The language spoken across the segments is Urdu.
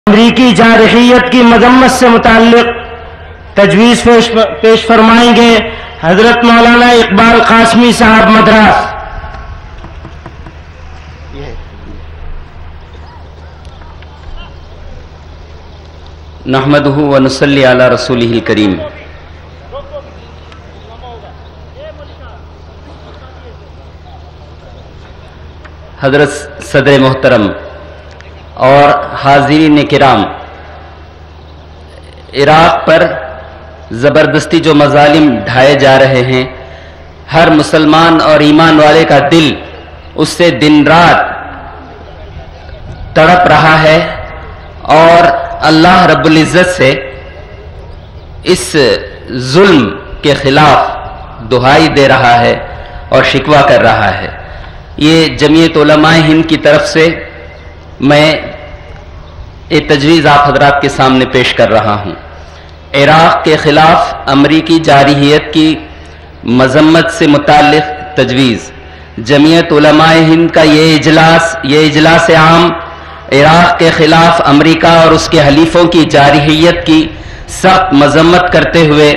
امریکی جارحیت کی مذمت سے متعلق تجویز پیش فرمائیں گے حضرت مولانا اقبال قاسمی صاحب مدراس۔ نحمدہ و نصلی علی رسولہ الکریم۔ حضرت صدر محترم اور حاضرین کرام، عراق پر زبردستی جو مظالم ڈھائے جا رہے ہیں، ہر مسلمان اور ایمان والے کا دل اس سے دن رات تڑپ رہا ہے اور اللہ رب العزت سے اس ظلم کے خلاف دہائی دے رہا ہے اور شکوہ کر رہا ہے۔ یہ جمعیت علماء ہند کی طرف سے میں ایک تجویز آپ حضرات کے سامنے پیش کر رہا ہوں۔ عراق کے خلاف امریکی جارحیت کی مذمت سے متعلق تجویز۔ جمعیت علماء ہند کا یہ اجلاس عام عراق کے خلاف امریکہ اور اس کے حلیفوں کی جارحیت کی سخت مذمت کرتے ہوئے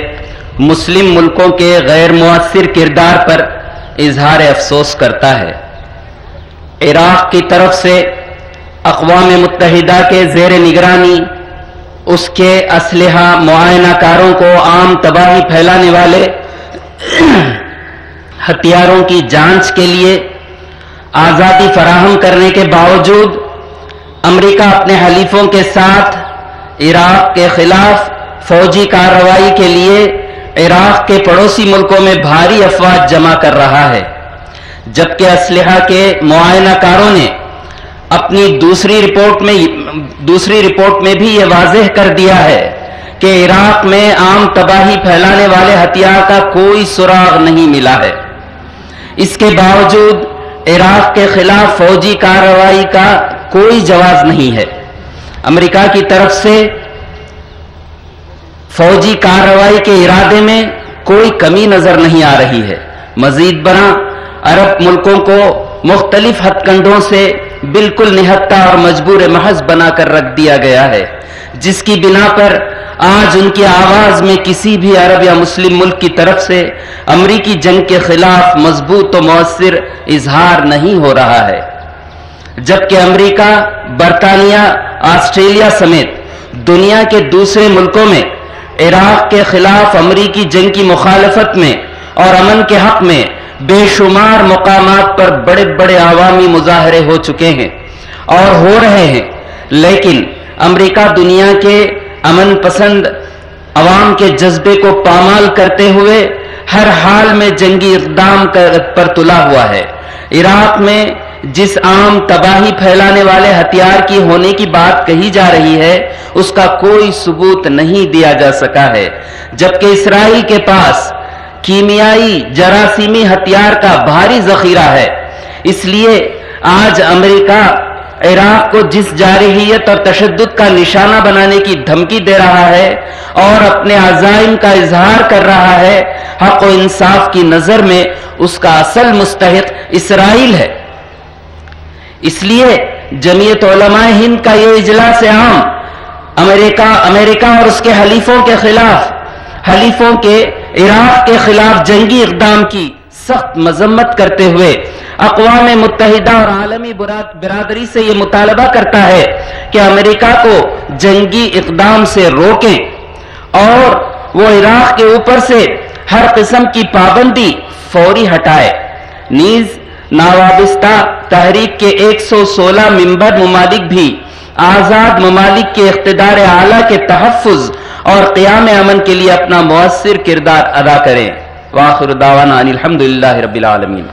مسلم ملکوں کے غیر مؤثر کردار پر اظہار افسوس کرتا ہے۔ عراق کی طرف سے اقوام متحدہ کے زیر نگرانی اس کے اسلحہ معائنہ کاروں کو عام تباہی پھیلانے والے ہتھیاروں کی جانچ کے لیے آزادی فراہم کرنے کے باوجود امریکہ اپنے حلیفوں کے ساتھ عراق کے خلاف فوجی کارروائی کے لیے عراق کے پڑوسی ملکوں میں بھاری افواج جمع کر رہا ہے، جبکہ اسلحہ کے معائنہ کاروں نے اپنی دوسری رپورٹ میں بھی یہ واضح کر دیا ہے کہ عراق میں عام تباہی پھیلانے والے ہتھیار کا کوئی سراغ نہیں ملا ہے۔ اس کے باوجود عراق کے خلاف فوجی کارروائی کا کوئی جواز نہیں ہے۔ امریکہ کی طرف سے فوجی کارروائی کے ارادے میں کوئی کمی نظر نہیں آ رہی ہے۔ مزید برآں عرب ملکوں کو مختلف ہتھ کنڈوں سے بالکل نہتہ اور مجبور محض بنا کر رکھ دیا گیا ہے، جس کی بنا پر آج ان کی آواز میں کسی بھی عرب یا مسلم ملک کی طرف سے امریکی جنگ کے خلاف مضبوط و مؤثر اظہار نہیں ہو رہا ہے، جبکہ امریکہ، برطانیہ، آسٹریلیا سمیت دنیا کے دوسرے ملکوں میں عراق کے خلاف امریکی جنگ کی مخالفت میں اور امن کے حق میں بے شمار مقامات پر بڑے بڑے عوامی مظاہرے ہو چکے ہیں اور ہو رہے ہیں، لیکن امریکہ دنیا کے امن پسند عوام کے جذبے کو پامال کرتے ہوئے ہر حال میں جنگی اقدام پر تلا ہوا ہے۔ عراق میں جس عام تباہی پھیلانے والے ہتھیار کی ہونے کی بات کہی جا رہی ہے، اس کا کوئی ثبوت نہیں دیا جا سکا ہے، جبکہ اسرائیل کے پاس کیمیائی جراثیمی ہتھیار کا بھاری ذخیرہ ہے۔ اس لیے آج امریکہ عراق کو جس جارحیت اور تشدد کا نشانہ بنانے کی دھمکی دے رہا ہے اور اپنے عزائم کا اظہار کر رہا ہے، حق و انصاف کی نظر میں اس کا اصل مستحق اسرائیل ہے۔ اس لیے جمعیت علماء ہند کا یہ اجلاس عام امریکہ اور اس کے حلیفوں کے عراق کے خلاف جنگی اقدام کی سخت مذمت کرتے ہوئے اقوام متحدہ اور عالمی برادری سے یہ مطالبہ کرتا ہے کہ امریکہ کو جنگی اقدام سے روکیں اور وہ عراق کے اوپر سے ہر قسم کی پابندی فوری ہٹائے۔ نیز ناوابستہ تحریک کے 116 ممبر ممالک بھی آزاد ممالک کے اقتدار اعلیٰ کے تحفظ اور قیام امن کے لیے اپنا مؤثر کردار ادا کریں۔ وآخر دعوانا ان الحمدللہ رب العالمین۔